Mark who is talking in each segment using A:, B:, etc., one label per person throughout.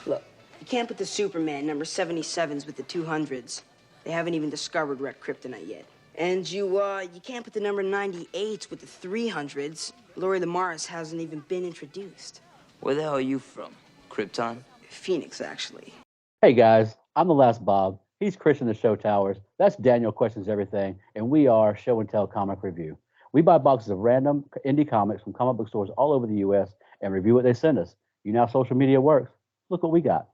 A: Look, you can't put the Superman number 77s with the 200s. They haven't even discovered red kryptonite yet. And you can't put the number 98s with the 300s. Laurie Lamaris hasn't even been introduced.
B: Where the hell are you from? Krypton?
A: Phoenix, actually.
C: Hey guys, I'm the last Bob. He's Christian the Show Towers. That's Daniel Questions Everything, and we are Show and Tell Comic Review. We buy boxes of random indie comics from comic book stores all over the U.S. and review what they send us. You know how social media works. Look what we got.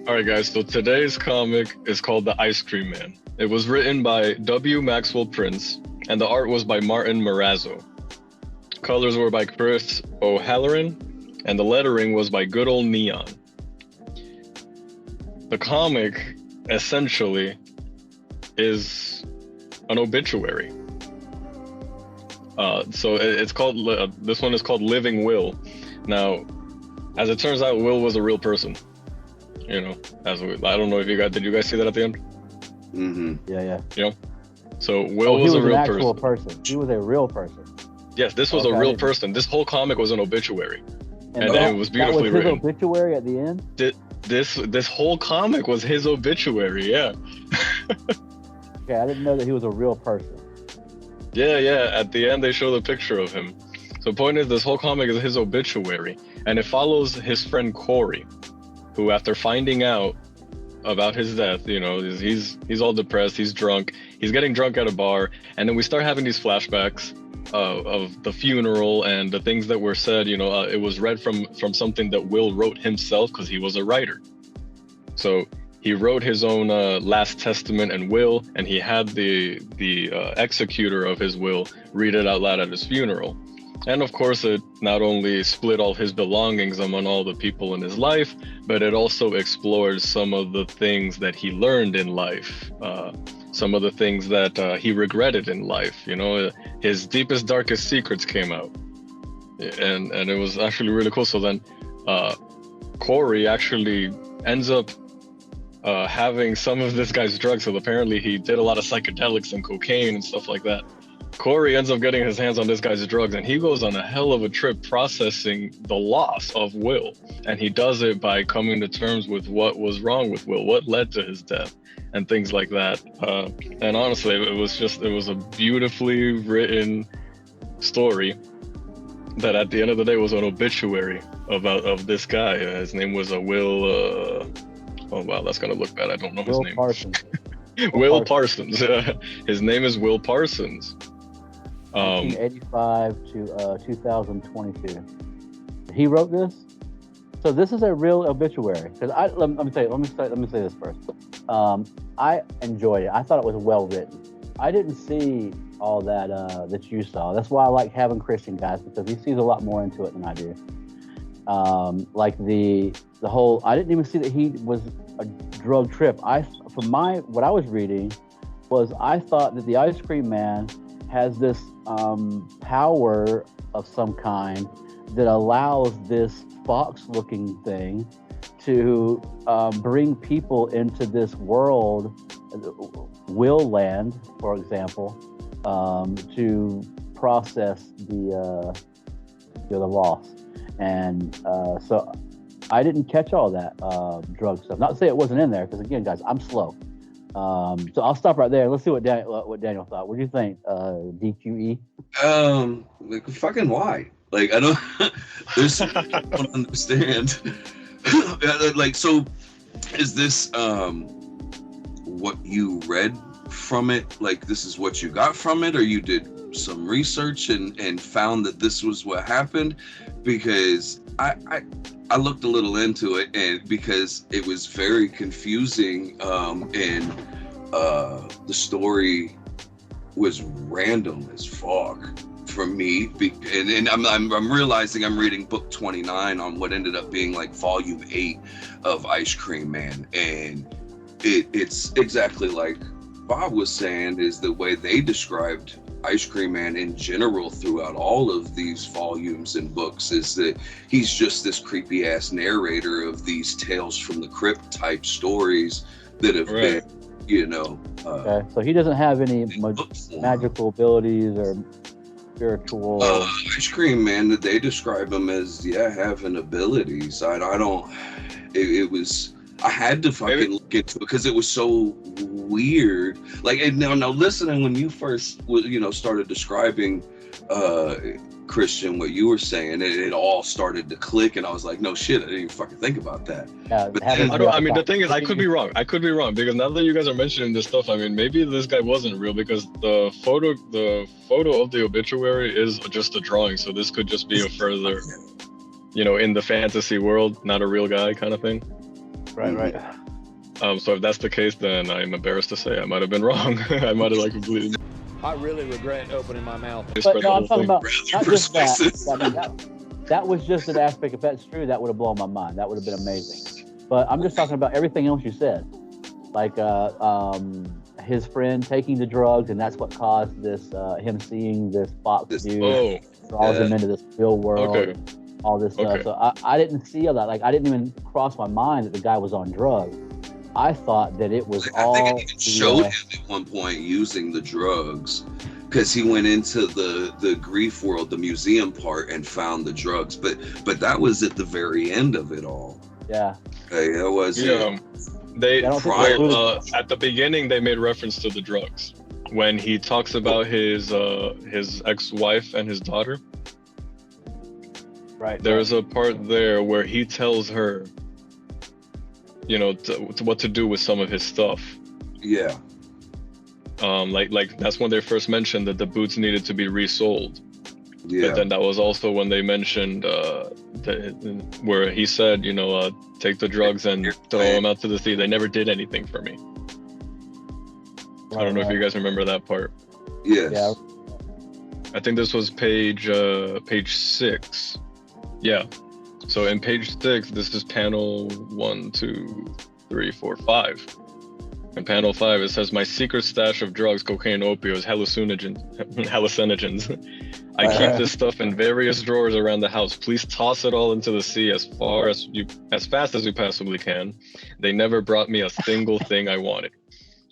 D: Alright guys, so today's comic is called The Ice Cream Man. It was written by W. Maxwell Prince, and the art was by Martin Marazzo. Colors were by Chris O'Halloran, and the lettering was by Good Old Neon. The comic, essentially, is an obituary. It's called, this one is called Living Will. Now, as it turns out, Will was a real person. You know, I don't know if did you guys see that at the end?
E: Mm-hmm.
C: Yeah.
D: You know? So Will was a real
C: person. He was an actual person. He was a real person.
D: Yes, this was a real person. This whole comic was an obituary. And it was beautifully
C: that was
D: written.
C: His obituary at the end?
D: This whole comic was his obituary, yeah.
C: Okay, I didn't know that he was a real person.
D: Yeah. At the end, they show the picture of him. So the point is, this whole comic is his obituary. And it follows his friend Corey, who, after finding out about his death, you know, he's all depressed, he's drunk, he's getting drunk at a bar, and then we start having these flashbacks of the funeral and the things that were said. You know, it was read from something that Will wrote himself because he was a writer. So he wrote his own last testament and will, and he had the executor of his will read it out loud at his funeral. And of course, it not only split all his belongings among all the people in his life, but it also explored some of the things that he learned in life, some of the things that he regretted in life. You know, his deepest, darkest secrets came out, and it was actually really cool. So then, Corey actually ends up having some of this guy's drugs. So apparently, he did a lot of psychedelics and cocaine and stuff like that. Corey ends up getting his hands on this guy's drugs, and he goes on a hell of a trip processing the loss of Will. And he does it by coming to terms with what was wrong with Will, what led to his death, and things like that. And honestly, it was a beautifully written story that at the end of the day was an obituary of this guy. His name was Will, oh wow, that's gonna look bad. I don't know his name.
C: Parsons.
D: Will Parsons. His name is Will Parsons.
C: 1985 to 2022. He wrote this, so this is a real obituary. Because let me say this first. I enjoyed it. I thought it was well written. I didn't see all that that you saw. That's why I like having Christian guys, because he sees a lot more into it than I do. Like the whole. I didn't even see that he was a drug trip. What I was reading was, I thought that the Ice Cream Man has this power of some kind that allows this fox-looking thing to bring people into this world, Will Land, for example, to process the loss. And so I didn't catch all that drug stuff. Not to say it wasn't in there, because again, guys, I'm slow. So I'll stop right there. Let's see what Daniel thought. What do you think, DQE?
E: Like, fucking why? Like, I don't. I don't understand. Like, so is this what you read from it? Like, this is what you got from it, or you did some research and found that this was what happened? Because I looked a little into it, and because it was very confusing, and the story was random as fuck for me. And I'm realizing I'm reading book 29 on what ended up being like volume 8 of Ice Cream Man, and it's exactly like Bob was saying, is the way they described Ice Cream Man in general throughout all of these volumes and books is that he's just this creepy ass narrator of these tales from the crypt type stories that have been, you know.
C: Okay, so he doesn't have any magical abilities or spiritual.
E: Ice Cream Man, they describe him as having abilities. I don't. It was. I had to fucking look into it because it was so weird. Like, and now listening when you first, started describing Christian, what you were saying, it all started to click, and I was like, no shit, I didn't even fucking think about that.
D: The thing is, I could be wrong because now that you guys are mentioning this stuff, I mean, maybe this guy wasn't real because the photo of the obituary is just a drawing, so this could just be a further, in the fantasy world, not a real guy kind of thing.
C: Right.
D: So if that's the case, then I'm embarrassed to say I might have been wrong. I might have completely.
F: I really regret opening my mouth.
C: But no, I'm talking about not just that. That was just an aspect. If that's true, that would have blown my mind. That would have been amazing. But I'm just talking about everything else you said, like his friend taking the drugs, and that's what caused this. Him seeing this fox dude draws him into this real world.
D: Okay.
C: All this stuff. So I didn't see all that. Like, I didn't even cross my mind that the guy was on drugs. I thought that it was all.
E: I think it even showed him at one point using the drugs because he went into the grief world, the museum part, and found the drugs. But that was at the very end of it all.
C: Yeah.
E: It was.
D: They at the beginning they made reference to the drugs when he talks about his ex-wife and his daughter.
C: Right.
D: There's a part there where he tells her, what to do with some of his stuff.
E: Yeah.
D: Like that's when they first mentioned that the boots needed to be resold.
E: Yeah.
D: But then that was also when they mentioned where he said, take the drugs and throw them out to the sea. They never did anything for me. I don't know if you guys remember that part.
E: Yes.
C: Yeah.
D: I think this was page 6. Yeah. So in page 6, this is panel 1, 2, 3, 4, 5. In panel 5, it says, my secret stash of drugs, cocaine, opioids, hallucinogens. I keep this stuff in various drawers around the house. Please toss it all into the sea as fast as you possibly can. They never brought me a single thing I wanted.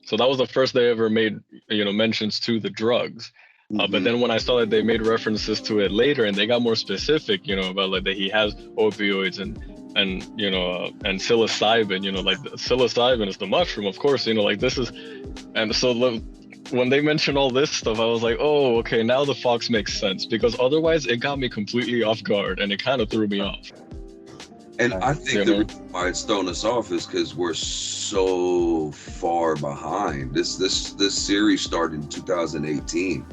D: So that was the first they ever made, mentions to the drugs. But then when I saw that they made references to it later and they got more specific, about like that he has opioids and psilocybin, like psilocybin is the mushroom, of course, like this is, and so when they mentioned all this stuff, I was like, oh, okay, now the fox makes sense because otherwise it got me completely off guard and it kind of threw me off.
E: And I think the reason why it's thrown us off is because we're so far behind. This series started in 2018.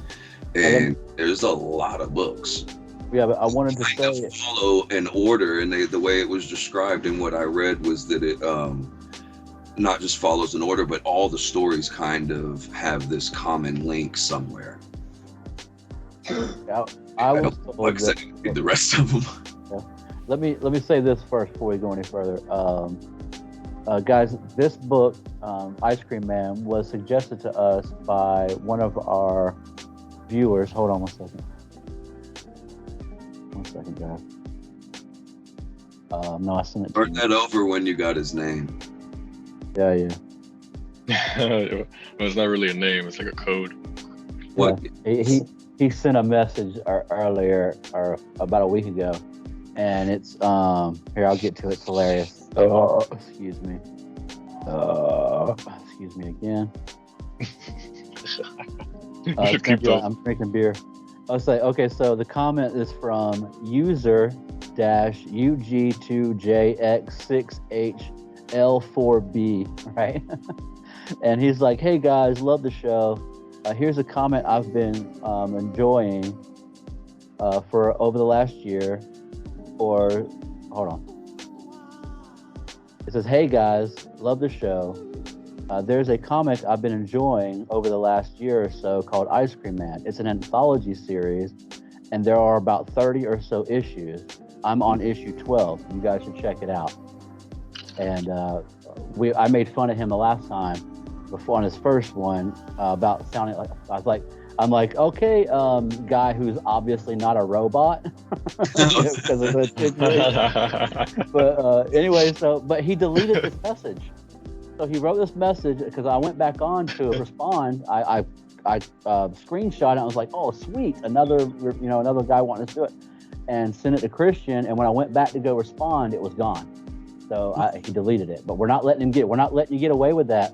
E: And there's a lot of books.
C: Yeah, but I wanted to say
E: follow an order, and the way it was described and what I read was that it not just follows an order, but all the stories kind of have this common link somewhere.
C: I was told
E: like I said, read the rest of them.
C: Yeah. Let me say this first before we go any further. Guys, this book, Ice Cream Man, was suggested to us by one of our viewers. Hold on 1 second. 1 second, guys. No, I sent it to
E: Turn that over when you got his name.
C: Yeah.
D: It's not really a name, it's like a code.
E: What?
C: Yeah. He sent a message earlier, or about a week ago, and it's here, I'll get to it. It's hilarious. Excuse me. Excuse me again. I'm drinking beer. I'll say, okay, so the comment is from user-UG2JX6HL4B, right? And he's like, hey guys, love the show. Here's a comment I've been enjoying for over the last year. Hold on. It says, hey guys, love the show. There's a comic I've been enjoying over the last year or so called Ice Cream Man. It's an anthology series, and there are about 30 or so issues. I'm on issue 12. You guys should check it out. And I made fun of him the last time, before on his first one, about sounding like, I was like, I'm like, okay, guy who's obviously not a robot because of the situation. But anyway, but he deleted this message. So he wrote this message because I went back on to respond. I screenshot it. I was like, oh, sweet, another guy wanting to do it, and sent it to Christian. And when I went back to go respond, it was gone. So he deleted it. But we're not letting you get away with that.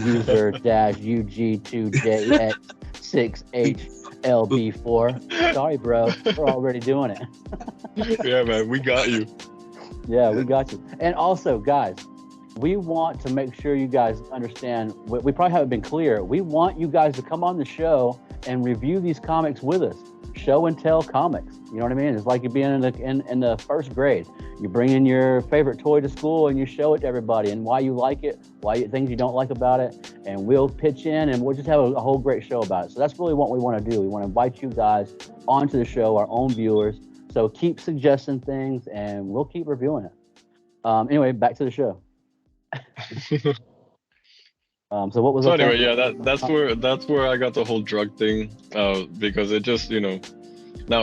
C: User -UG2JX6HLB4. Sorry, bro. We're already doing it.
D: Yeah, man, we got you.
C: Yeah, we got you. And also, guys, we want to make sure you guys understand. We probably haven't been clear. We want you guys to come on the show and review these comics with us. Show and tell comics. You know what I mean? It's like you being in the first grade. You bring in your favorite toy to school and you show it to everybody and why you like it, things you don't like about it, and we'll pitch in and we'll just have a whole great show about it. So that's really what we want to do. We want to invite you guys onto the show, our own viewers. So keep suggesting things and we'll keep reviewing it. Anyway, back to the show. So what was?
D: So anyway, yeah, that's where I got the whole drug thing, because it just, now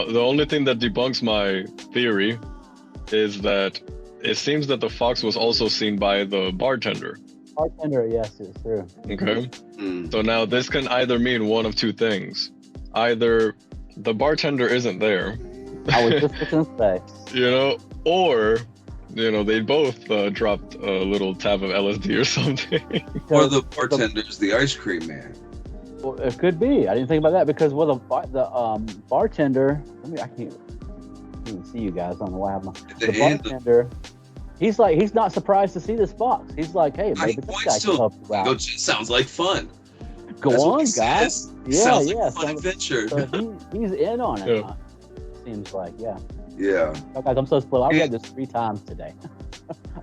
D: the only thing that debunks my theory is that it seems that the fox was also seen by the bartender.
C: Bartender, yes, it's true.
D: Okay. So now this can either mean one of two things. Either the bartender isn't there.
C: I was just going to say.
D: Or they both dropped a little tab of LSD or something.
E: Or the bartender's the ice cream man.
C: Well, it could be. I didn't think about that because the bartender. I can't even see you guys. I don't know why I have my. The bartender. He's not surprised to see this fox. He's like, hey, maybe this guy can help you out.
E: Sounds like fun.
C: Go
E: That's
C: on, guys. Yeah,
E: sounds like a fun adventure.
C: So he's in on it. Huh? Seems like, yeah.
E: Yeah.
C: Oh, guys, I'm so slow. I read this 3 times today.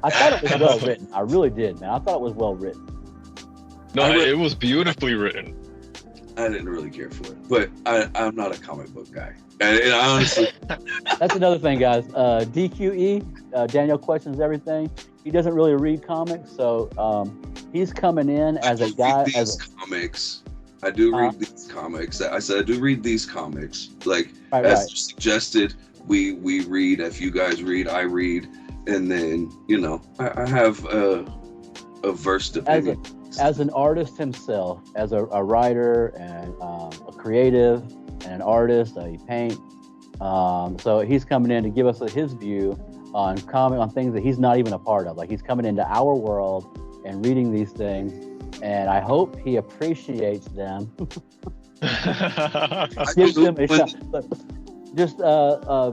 C: I thought it was well written. I really did, man. I thought it was well written.
D: No, it was beautifully written.
E: I didn't really care for it, but I'm not a comic book guy. And I honestly...
C: That's another thing, guys. DQE, Daniel questions everything. He doesn't really read comics, so he's coming in as a guy.
E: Comics. I do read these comics. I said I do read these comics. Like, as you suggested, we read. If you guys read, I read. And then, I have a versed opinion.
C: As an artist himself, as a writer and a creative and an artist, he paints. So he's coming in to give us his view on things that he's not even a part of. Like, he's coming into our world and reading these things, and I hope he appreciates them. Gives them a shot. Just know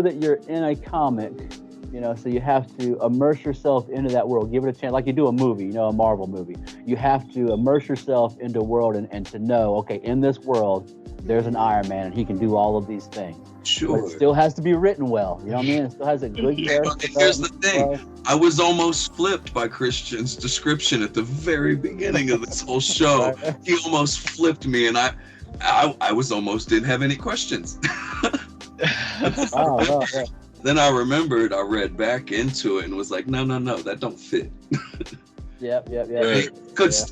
C: that you're in a comic. So you have to immerse yourself into that world. Give it a chance, like you do a movie, a Marvel movie. You have to immerse yourself into a world and to know, okay, in this world, there's an Iron Man and he can do all of these things.
E: Sure.
C: But it still has to be written well. You know what I mean? It still has a good character.
E: Here's the thing. I was almost flipped by Christian's description at the very beginning of this whole show. He almost flipped me, and I was almost didn't have any questions.
C: Yeah.
E: Then I remembered, I read back into it and was like, no, that don't fit.
C: Yep.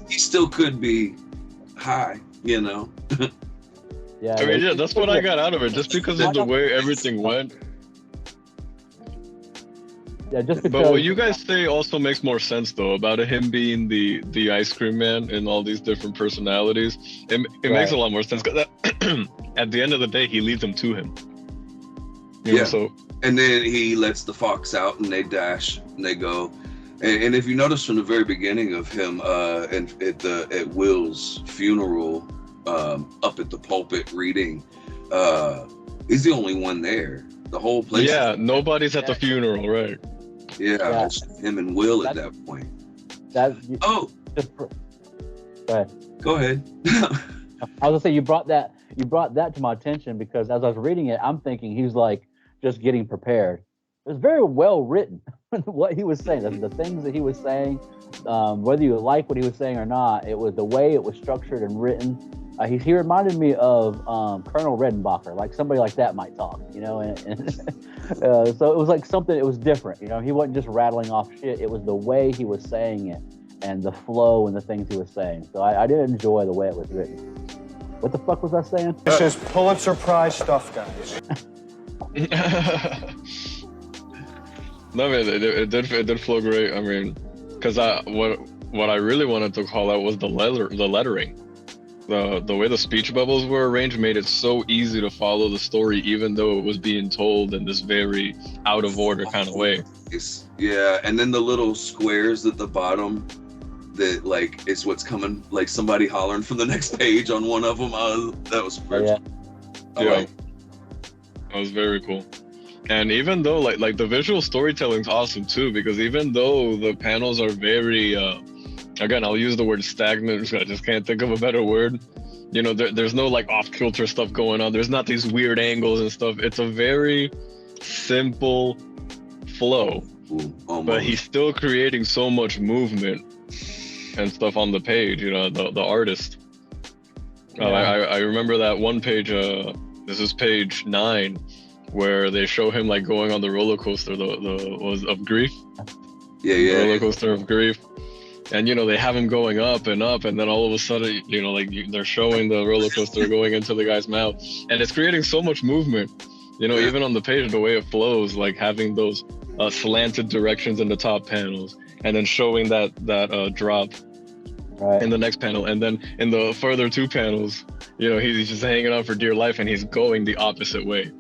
E: He still could be high,
C: Yeah.
D: I mean, that's what I got out of it, just because of the way everything went.
C: Yeah, just because.
D: But what you guys say also makes more sense, though, about him being the ice cream man and all these different personalities. It makes a lot more sense, because at the end of the day, he leads them to him. So.
E: And then he lets the fox out, and they dash, and they go. And if you notice from the very beginning of him at Will's funeral, up at the pulpit reading, he's the only one there. The whole place.
D: Yeah, nobody's at the funeral, right?
E: Yeah, it's him and Will at that point. Go ahead.
C: I was gonna say you brought that to my attention, because as I was reading it, I'm thinking he's like just getting prepared. It was very well written. What he was saying, the things that he was saying, whether you like what he was saying or not, it was the way it was structured and written. He reminded me of Colonel Redenbacher, like somebody like that might talk, and so it was like something. It was different, He wasn't just rattling off shit. It was the way he was saying it and the flow and the things he was saying. So I did enjoy the way it was written. What the fuck was I saying?
G: This is Pulitzer Prize stuff, guys.
D: No, man, it did flow great. I mean, because what I really wanted to call out was the lettering. The way the speech bubbles were arranged made it so easy to follow the story, even though it was being told in this very out of order kind of way.
E: Yeah, and then the little squares at the bottom that like is what's coming, like somebody hollering from the next page on one of them. That was perfect.
D: Yeah, that was very cool. And even though like the visual storytelling's awesome too, because even though the panels are very again, I'll use the word stagnant. I just can't think of a better word. You know, there's no like off-kilter stuff going on. There's not these weird angles and stuff. It's a very simple flow.
E: Ooh,
D: but he's still creating so much movement and stuff on the page. You know, the artist. I remember that one page. This is page 9, where they show him like going on the roller coaster. The was of grief.
E: Yeah.
D: Roller coaster of grief. And, you know, they have him going up, and then all of a sudden, you know, like they're showing the roller coaster going into the guy's mouth. And it's creating so much movement, you know, even on the page, the way it flows, like having those slanted directions in the top panels, and then showing that drop in the next panel. And then in the further 2 panels, you know, he's just hanging on for dear life, and he's going the opposite way.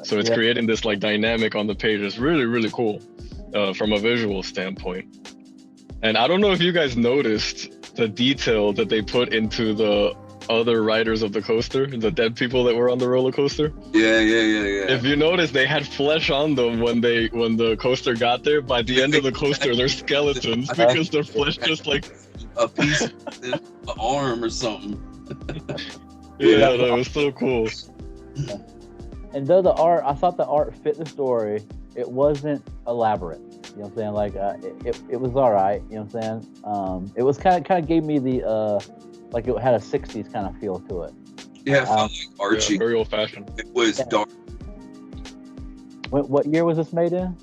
D: So it's creating this like dynamic on the page. It's really, really cool from a visual standpoint. And I don't know if you guys noticed the detail that they put into the other riders of the coaster, the dead people that were on the roller coaster.
E: Yeah.
D: If you notice, they had flesh on them when the coaster got there. By the end of the coaster, they're skeletons because their flesh just like
E: a piece of the arm or something.
D: Yeah, that was so cool.
C: And though I thought the art fit the story, it wasn't elaborate. You know what I'm saying? Like it was all right. You know what I'm saying? It was kind of gave me the like it had a 60s kind of feel to it.
E: Yeah, it felt like Archie.
D: Yeah, very old fashioned.
E: It was dark.
C: What year was this made in?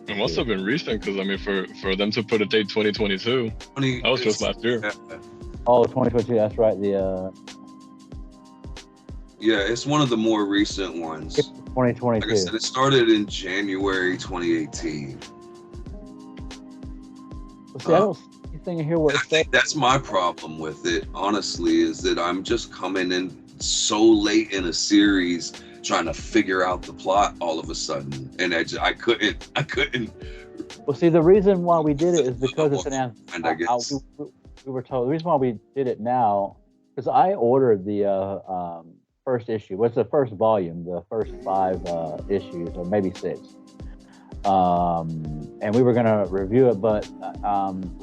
D: It must have been recent, because I mean, for them to put a date 2022, that was just last year.
C: Oh, 2022. That's right.
E: Yeah, it's one of the more recent ones.
C: 2022.
E: Like I said, it started in January 2018.
C: Well, see, I don't see anything here where
E: I think that's my problem with it, honestly, is that I'm just coming in so late in a series trying to figure out the plot all of a sudden, and I couldn't.
C: Well, see, the reason why we did it is because it's an
E: and I guess
C: we were told the reason why we did it now, because I ordered the first issue. What's the first volume? The first 5 issues, or maybe 6. And we were gonna review it, but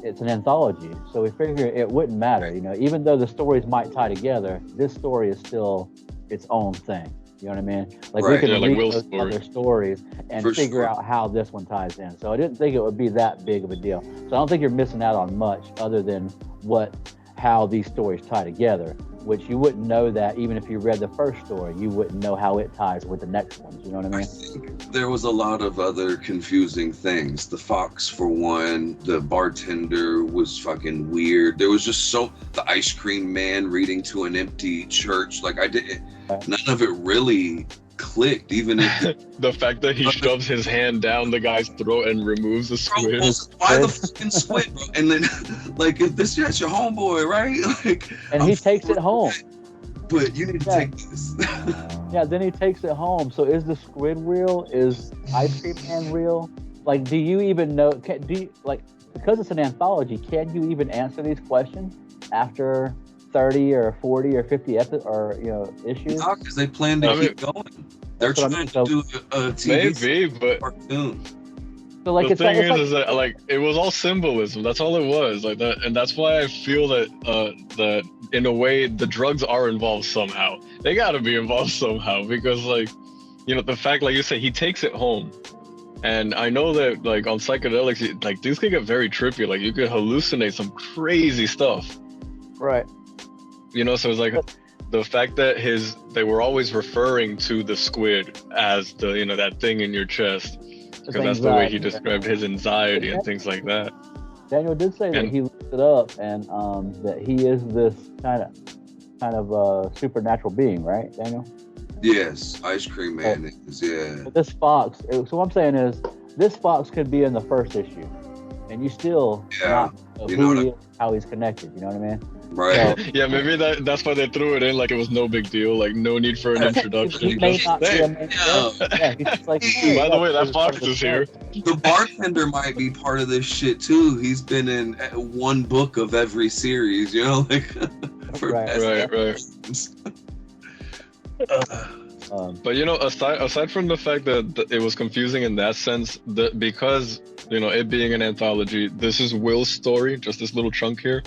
C: it's an anthology, so we figured it wouldn't matter. You know, even though the stories might tie together, this story is still its own thing. You know what I mean? Like we could read those other stories and figure out how this one ties in. So I didn't think it would be that big of a deal. So I don't think you're missing out on much other than how these stories tie together, which you wouldn't know that even if you read the first story, you wouldn't know how it ties with the next ones. You know what I mean?
E: I think there was a lot of other confusing things. The fox, for one, the bartender was fucking weird. There was just the ice cream man reading to an empty church. Like none of it really clicked, even if
D: the fact that he shoves his hand down the guy's throat and removes the squid.
E: Why the fucking squid, bro? And then, like, if that's your homeboy, right? Like,
C: and he takes it home.
E: But you need to take this.
C: Yeah, then he takes it home. So is the squid real? Is Ice Cream Man real? Like, do you even know? Because it's an anthology, can you even answer these questions after 30 or 40 or 50 issues?
E: No, because they plan to keep going. They're trying to do a TV cartoon.
C: So like
D: the thing is that like it was all symbolism. That's all it was. Like that, and that's why I feel that in a way the drugs are involved somehow. They got to be involved somehow, because like, you know, the fact, like you said, he takes it home. And I know that like on psychedelics, like these can get very trippy. Like you could hallucinate some crazy stuff.
C: Right.
D: You know, so it's like the fact that they were always referring to the squid as the, you know, that thing in your chest, because that's the way he described his anxiety and things like that.
C: Daniel did say that he looked it up, and that he is this kind of kind of a supernatural being, right, Daniel?
E: Yes, Ice Cream Man is, yeah.
C: But this fox. So what I'm saying is, this fox could be in the first issue, and you still not know who he is, how he's connected. You know what I mean?
E: Right.
C: So,
D: Yeah, maybe that's why they threw it in like it was no big deal, like no need for an introduction.
C: he may not be a main
E: Yeah.
C: character. Yeah, he's just like,
D: By the way, that fox is here.
E: The bartender might be part of this shit too. He's been in one book of every series, you know, like.
D: Right. But you know, aside from the fact that it was confusing in that sense, because you know it being an anthology, this is Will's story, just this little chunk here.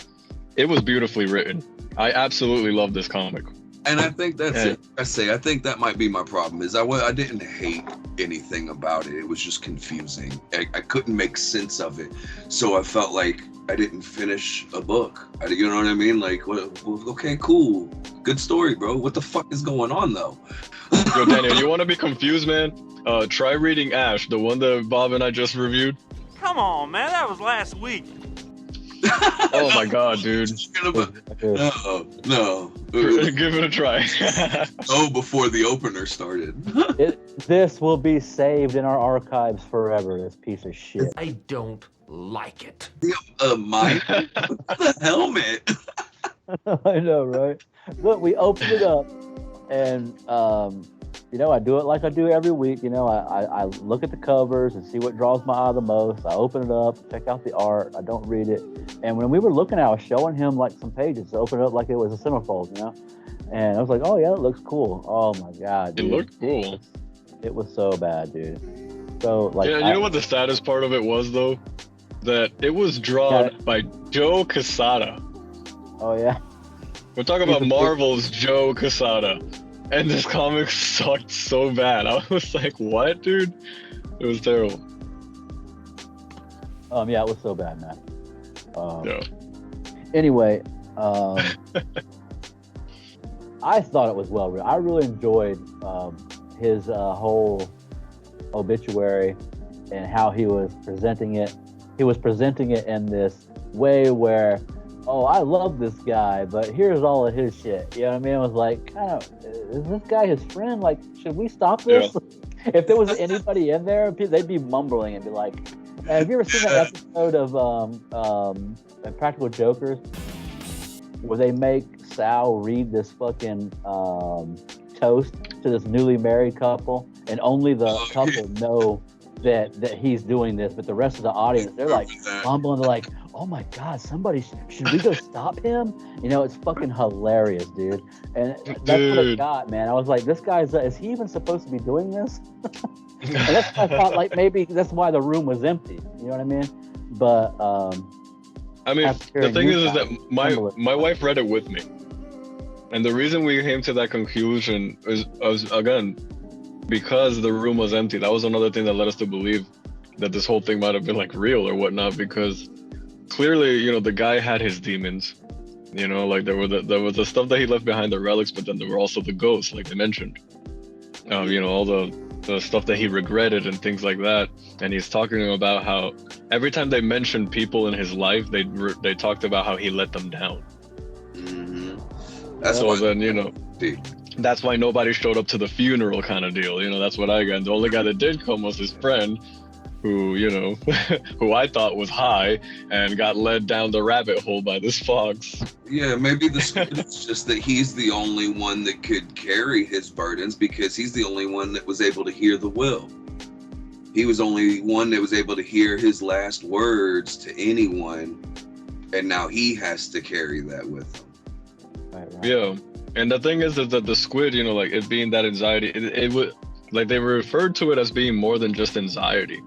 D: It was beautifully written. I absolutely love this comic.
E: And I think that's it. I think that might be my problem. Is I didn't hate anything about it. It was just confusing. I couldn't make sense of it, so I felt like I didn't finish a book. You know what I mean? Like, well, okay, cool, good story, bro. What the fuck is going on though?
D: Yo, Daniel, you want to be confused, man? Try reading Ash, the one that Bob and I just reviewed.
H: Come on, man, that was last week.
D: Oh my god, dude.
E: No.
D: Give it a try.
E: Before the opener started.
C: This will be saved in our archives forever, this piece of shit.
I: I don't like it.
E: Mike, the helmet.
C: I know, right? Look, we opened it up, and you know, I do it like I do every week. You know, I look at the covers and see what draws my eye the most. I open it up, check out the art. I don't read it. And when we were looking at it, I was showing him like some pages to open it up like it was a centerfold, you know? And I was like, oh yeah, it looks cool. Oh my God, dude.
D: It looked cool.
C: It was so bad, dude. So like,
D: yeah, you know what the saddest part of it was though? That it was drawn by Joe Quesada.
C: Oh yeah.
D: We're talking about Marvel's Joe Quesada. And this comic sucked so bad. I was like, what, dude? It was terrible.
C: Yeah, it was so bad, man.
D: Yeah.
C: Anyway, I thought it was well written. I really enjoyed his whole obituary and how he was presenting it. He was presenting it in this way where, oh, I love this guy, but here's all of his shit. You know what I mean? It was like, kind of, is this guy his friend? Like, should we stop this? Yeah. If there was anybody in there, they'd be mumbling and be like, have you ever seen that episode of Practical Jokers where they make Sal read this fucking toast to this newly married couple, and only the couple know that he's doing this, but the rest of the audience, they're like mumbling, they're like, oh my God, somebody, should we go stop him? You know, it's fucking hilarious, dude. And that's what it got, man. I was like, this guy's, is he even supposed to be doing this? And that's why I thought, like, maybe that's why the room was empty. You know what I mean? But,
D: I mean, the thing is that my wife read it with me. And the reason we came to that conclusion was again, because the room was empty. That was another thing that led us to believe that this whole thing might have been like real or whatnot, because clearly, you know, the guy had his demons. You know, like there was the stuff that he left behind, the relics, but then there were also the ghosts, like they mentioned. You know, all the stuff that he regretted and things like that. And he's talking about how every time they mentioned people in his life, they talked about how he let them down.
E: Mm-hmm.
D: That's why nobody showed up to the funeral kind of deal. You know, that's what I got. The only guy that did come was his friend, who, you know, who I thought was high and got led down the rabbit hole by this fox.
E: Yeah, maybe it's just that he's the only one that could carry his burdens because he's the only one that was able to hear the will. He was only one that was able to hear his last words to anyone, and now he has to carry that with him.
C: Right.
D: Yeah. And the thing is that the squid, you know, like it being that anxiety, it would, like they referred to it as being more than just anxiety.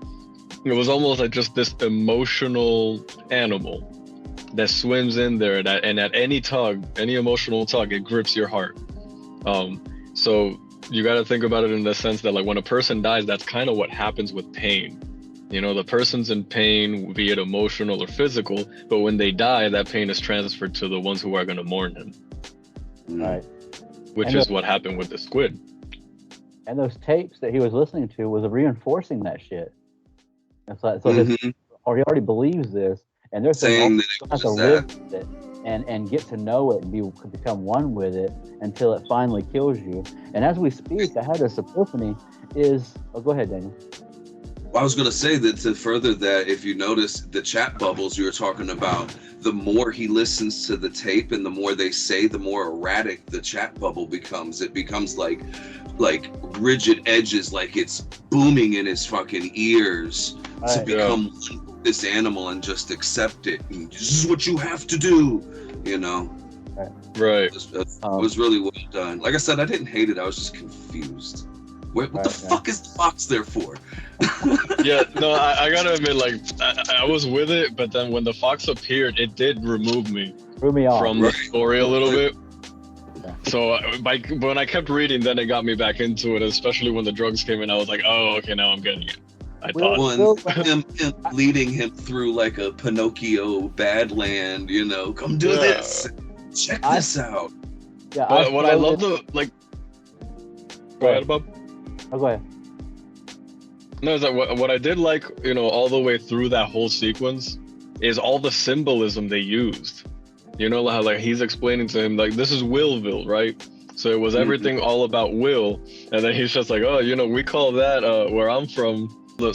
D: It was almost like just this emotional animal that swims in there, and at any tug, any emotional tug, it grips your heart. So you got to think about it in the sense that like when a person dies, that's kind of what happens with pain. You know, the person's in pain, be it emotional or physical, but when they die, that pain is transferred to the ones who are going to mourn him.
C: Right.
D: Which is what happened with the squid. And
C: those tapes that he was listening to was reinforcing that shit. It's like, so he already believes this, and they're
E: saying that it was that.
C: and get to know it and become one with it until it finally kills you. And as we speak, I had this epiphany go ahead, Daniel.
E: I was going to say that to further that, if you notice the chat bubbles you were talking about, the more he listens to the tape and the more they say, the more erratic the chat bubble becomes. It becomes like rigid edges, like it's booming in his fucking ears to become this animal and just accept it. And this is what you have to do, you know?
D: Right.
E: It was really well done. Like I said, I didn't hate it. I was just confused. What the fuck is the fox there for?
D: Yeah, no, I gotta admit, like, I was with it, but then when the fox appeared, it did remove me from the story a little bit. So when I kept reading, then it got me back into it, especially when the drugs came in. I was like, oh, okay, now I'm getting it. I thought.
E: Him leading him through like a Pinocchio Badland, you know, come do this. Check this out.
C: Yeah,
D: but what I love Go ahead, Bob.
C: Oh, go ahead.
D: No, it's like what I did like, you know, all the way through that whole sequence is all the symbolism they used. You know, how like he's explaining to him, like, this is Willville, right? So it was everything all about Will. And then he's just like, oh, you know, we call that, where I'm from, the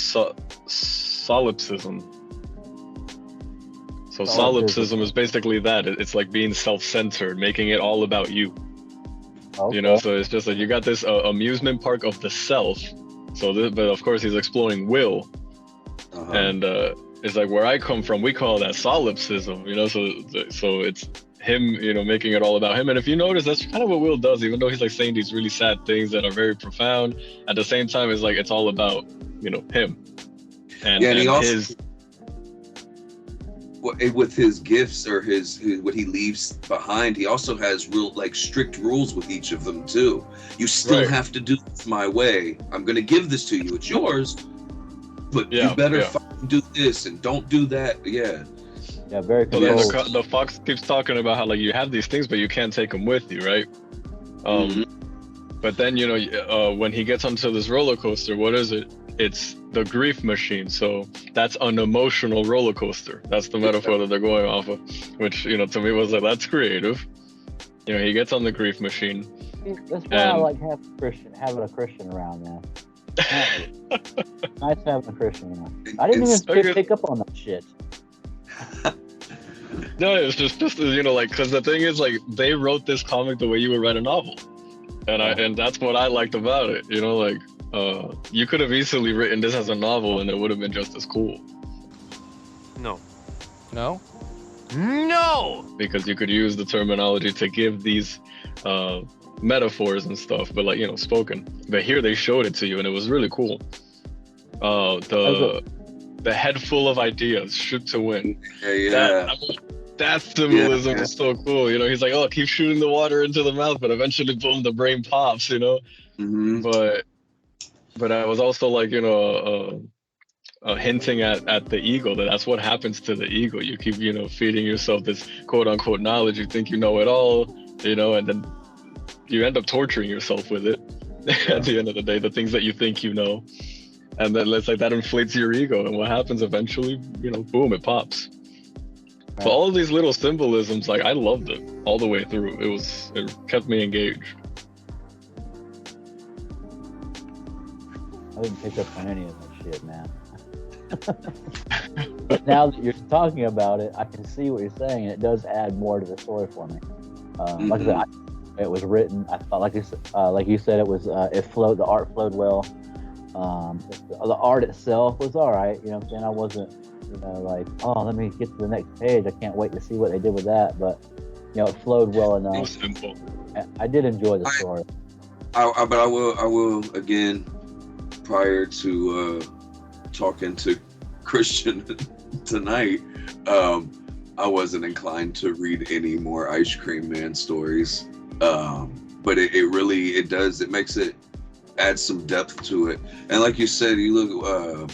D: solipsism. So solipsism is basically that. It's like being self-centered, making it all about you. Okay. You know, so it's just like you got this amusement park of the self. So, but of course he's exploring Will, and it's like where I come from, we call that solipsism. You know, so it's him, you know, making it all about him. And if you notice, that's kind of what Will does, even though he's like saying these really sad things that are very profound. At the same time, it's like it's all about, you know, him and
E: he also,
D: his.
E: With his gifts or his what he leaves behind, he also has real like strict rules with each of them too. You still have to do this my way. I'm gonna give this to you. It's yours, but you better fucking do this and don't do that. Yeah,
C: very cool.
D: So the fox keeps talking about how like you have these things, but you can't take them with you, right? But then, you know, when he gets onto this roller coaster, what is it? It's the grief machine. So that's an emotional roller coaster. That's the metaphor that they're going off of, which, you know, to me was like, that's creative. You know, he gets on the grief machine.
C: That's why I like having a Christian around, man. Nice having a Christian around. I didn't even pick up on that shit.
D: No, it's just you know, like, because the thing is, like, they wrote this comic the way you would write a novel, and that's what I liked about it. You know, like, you could have easily written this as a novel, and it would have been just as cool.
H: No.
D: Because you could use the terminology to give these metaphors and stuff, but like, you know, spoken. But here they showed it to you, and it was really cool. The head full of ideas, shoot to win. That symbolism is so cool. You know, he's like, oh, keep shooting the water into the mouth, but eventually, boom, the brain pops. You know, but I was also like, you know, hinting at the ego, that's what happens to the ego. You keep, you know, feeding yourself this quote unquote knowledge. You think you know it all, you know, and then you end up torturing yourself with it. At the end of the day, the things that you think you know, and then it's like that inflates your ego. And what happens eventually, you know, boom, it pops. So all of these little symbolisms, like, I loved it all the way through. It kept me engaged.
C: I didn't pick up on any of that shit, man. But now that you're talking about it, I can see what you're saying, and it does add more to the story for me. Like I said, it was written. I thought, like you said, it was. The art flowed well. The art itself was all right. You know what I'm saying? I wasn't, you know, like, oh, let me get to the next page. I can't wait to see what they did with that. But, you know, it flowed well enough. It was simple. I did enjoy the story.
E: But I will again, prior to talking to Christian tonight, I wasn't inclined to read any more Ice Cream Man stories. But it makes it add some depth to it. And like you said, you look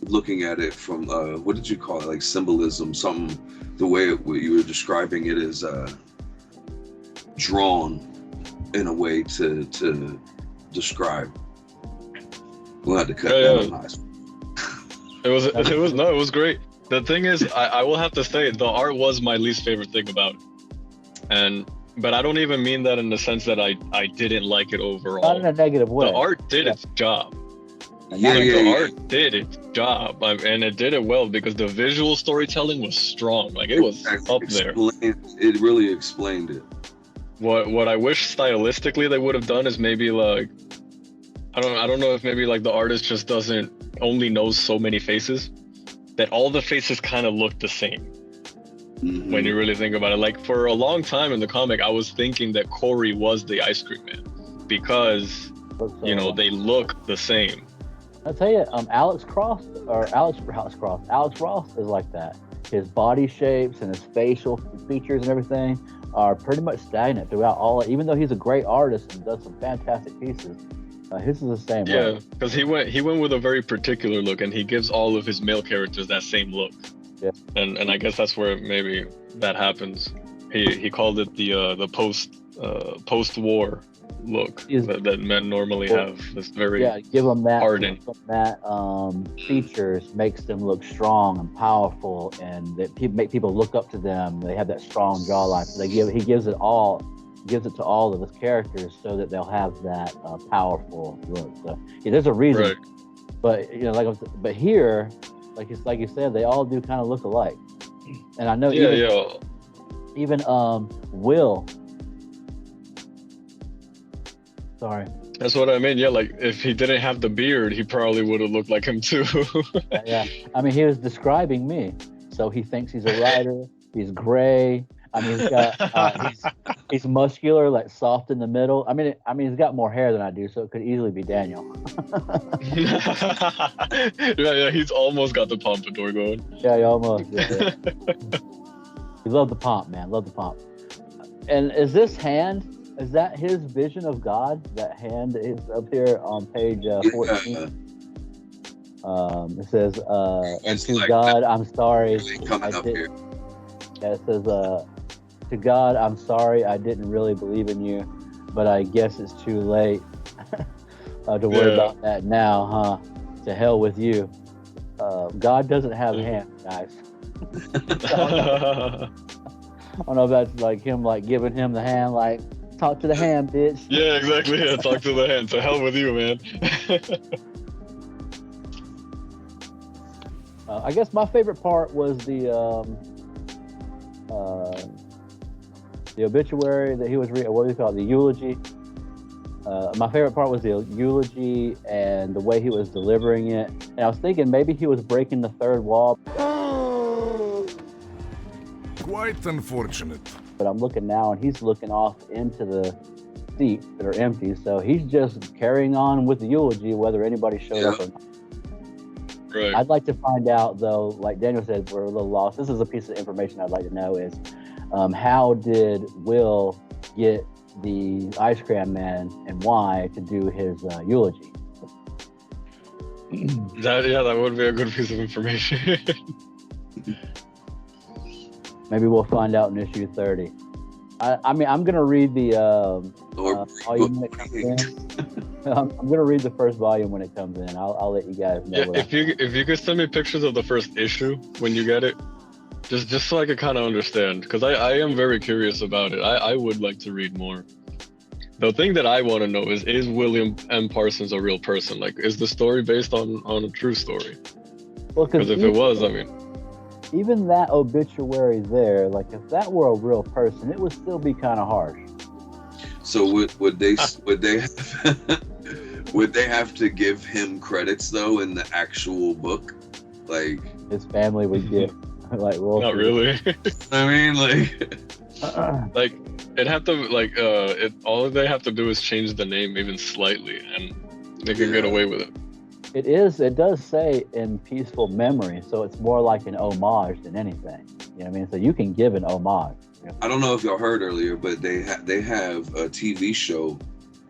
E: looking at it from what did you call it, like symbolism, something, the way you were describing it is drawn in a way to describe. We'll have to cut that out.
D: It was great. The thing is, I will have to say, the art was my least favorite thing about it. But I don't even mean that in the sense that I didn't like it overall.
C: Not in a negative way.
D: The art did its job.
E: Yeah,
D: Art did its job, and it did it well because the visual storytelling was strong. Like it was up there.
E: It really explained it.
D: What I wish stylistically they would have done is maybe like I don't know if maybe like the artist just only knows so many faces that all the faces kind of look the same. When you really think about it, like for a long time in the comic, I was thinking that Corey was the Ice Cream Man because they look the same.
C: I'll tell you, Alex Ross is like that. His body shapes and his facial features and everything are pretty much stagnant throughout all. Even though he's a great artist and does some fantastic pieces, his is the same.
D: Yeah, because he went with a very particular look, and he gives all of his male characters that same look.
C: Yeah.
D: And I guess that's where maybe that happens. He called it the post-war look that men normally have. This very
C: give them that
D: hardened.
C: Features makes them look strong and powerful, and that make people look up to them. They have that strong jawline. So he gives it to all of his characters so that they'll have that powerful look. So there's a reason.
D: Right.
C: But but here, like you said, they all do kind of look alike. And I know even Will. Sorry.
D: That's what I mean. Yeah, like if he didn't have the beard, he probably would have looked like him too.
C: Yeah. I mean, he was describing me. So he thinks he's a writer. He's gray. I mean, he's got he's muscular, like soft in the middle. I mean, he's got more hair than I do, so it could easily be Daniel.
D: yeah, he's almost got the pompadour going.
C: Yeah, he almost. Yeah. We love the pomp, man. Love the pomp. And is this hand? Is that his vision of God? That hand is up here on page 14. It says, "To
E: like
C: God, I'm sorry."
E: Coming up here.
C: Yeah, it says, "To God, I'm sorry. I didn't really believe in you, but I guess it's too late to worry about that now, huh? To hell with you." God doesn't have a hand, guys. I don't know if that's like him, like giving him the hand, like talk to the hand, bitch.
D: Yeah, exactly. Yeah, talk to the hand. To hell with you, man.
C: I guess my favorite part was the obituary that he was reading. What do you call it? The eulogy. My favorite part was the eulogy and the way he was delivering it. And I was thinking maybe he was breaking the third wall.
J: Quite unfortunate.
C: But I'm looking now, and he's looking off into the seats that are empty. So he's just carrying on with the eulogy, whether anybody showed up or not.
D: Right.
C: I'd like to find out, though, like Daniel said, we're a little lost. This is a piece of information I'd like to know is how did Will get the Ice Cream Man and why to do his eulogy?
D: That would be a good piece of information.
C: Maybe we'll find out in issue 30. I mean, I'm going to read the volume when it comes in. I'm going to read the first volume when it comes in. I'll let you guys know.
D: Yeah, if you could send me pictures of the first issue when you get it, just so I could kind of understand, because I am very curious about it. I would like to read more. The thing that I want to know is William M. Parsons a real person? Like, is the story based on a true story?
C: Well,
D: because if it was, I mean,
C: even that obituary there, like if that were a real person, it would still be kind of harsh.
E: So would they would they have to give him credits though in the actual book? Like
C: his family would get like royalties.
D: Not really.
E: I mean,
D: like it'd have to all they have to do is change the name even slightly, and they can get away with it.
C: It does say in peaceful memory, so it's more like an homage than anything. You know what I mean? So you can give an homage. You know?
E: I don't know if y'all heard earlier, but they have a TV show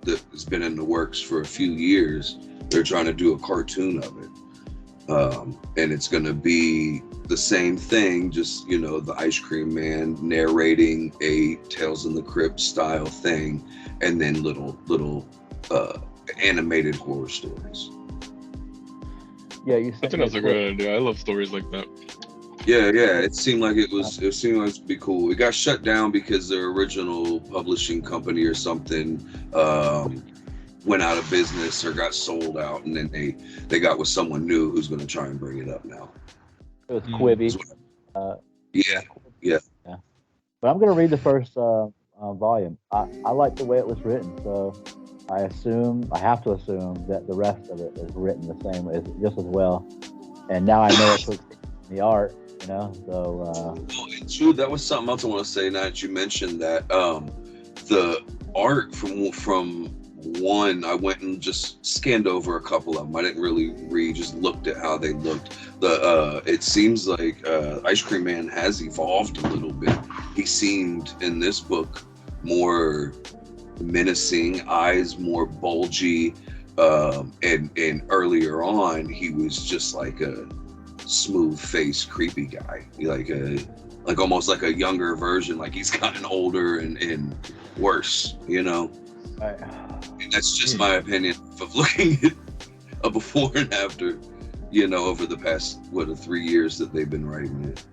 E: that's been in the works for a few years. They're trying to do a cartoon of it. And it's going to be the same thing, just, the Ice Cream Man narrating a Tales in the Crypt style thing, and then little animated horror stories.
C: Yeah,
D: I think that's a good idea. I love stories like that.
E: Yeah, it seemed like it seemed like it'd be cool. It got shut down because their original publishing company or something went out of business or got sold out, and then they got with someone new who's going to try and bring it up now.
C: It was Quibi.
E: Yeah.
C: But I'm going to read the first volume. I like the way it was written, so I have to assume that the rest of it is written the same as just as well. And now I know it's the art, you know. So
E: True. That was something else I want to say. Now that you mentioned that, the art from one, I went and just scanned over a couple of them. I didn't really read, just looked at how they looked. It seems like Ice Cream Man has evolved a little bit. He seemed in this book more menacing, eyes more bulgy, and earlier on he was just like a smooth faced creepy guy, like almost like a younger version, like he's gotten older and worse, you know. And that's just my opinion of looking at a before and after, you know, over the past 3 years that they've been writing it.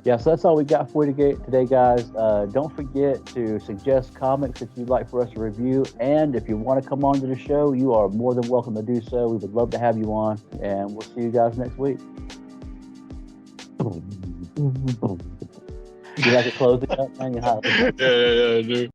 C: Yeah, so that's all we got for you today, guys. Don't forget to suggest comics that you'd like for us to review. And if you want to come on to the show, you are more than welcome to do so. We would love to have you on. And we'll see you guys next week. You like to close it up, man?
D: Yeah, I do.